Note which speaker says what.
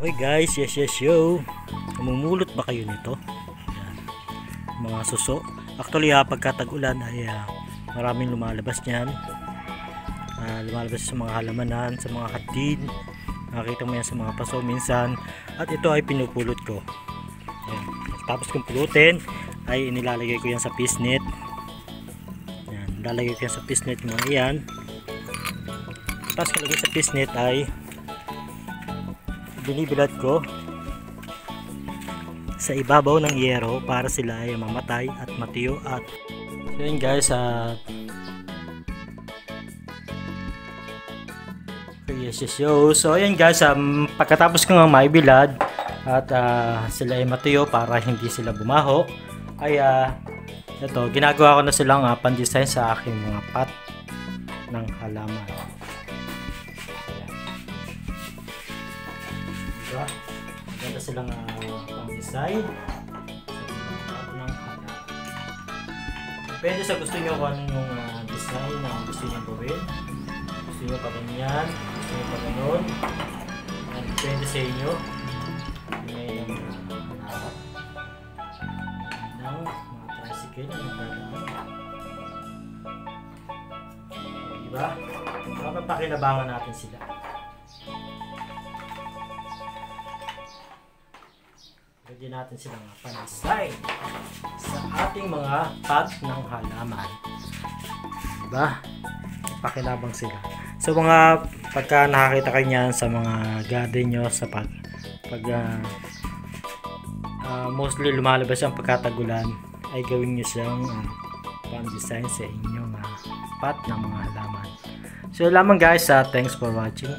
Speaker 1: Okay guys, yes yo. Namumulot ba kayo nito? Yan. Mga suso. Actually pagka tag-ulan ay maraming lumalabas niyan. Lumalabas sa mga halamanan, sa mga hatid. Nakikita mo yan sa mga paso minsan. At ito ay pinupulot ko. Yan. Tapos kung pulutin ay inilalagay ko yan sa pisnet. Yan. Nilalagay ko yan sa pisnet mga yan. Tapos kalagay sa pisnet ay binibilad ko sa ibabaw ng yero para sila ay mamatay at matiyo. At so yun guys, so ayun guys, pagkatapos ko nga maibilad at sila ay matiyo para hindi sila bumaho, ay ito, ginagawa ko na silang pan-design sa aking mga pot ng halaman. Diba? Ganda silang pang-design sa ng halaman. Depende sa gusto nyo kung ano yung design na gusto nyo gawin. Gusto nyo pa ganyan, gusto nyo pa ganun. Depende sa inyo. Ngayon ng mga tricycle na nagdadaan. Diba? Mapapakinabangan natin sila. Pwede natin silang pan-design sa ating mga pot ng halaman. Diba? Pakinabang sila. So mga pagka nakakita kayo niyan sa mga garden nyo sa pag mostly lumalabas ang pagkatagulan, ay gawin nyo siyang pan-design sa inyong pot ng mga halaman. So lamang guys, thanks for watching.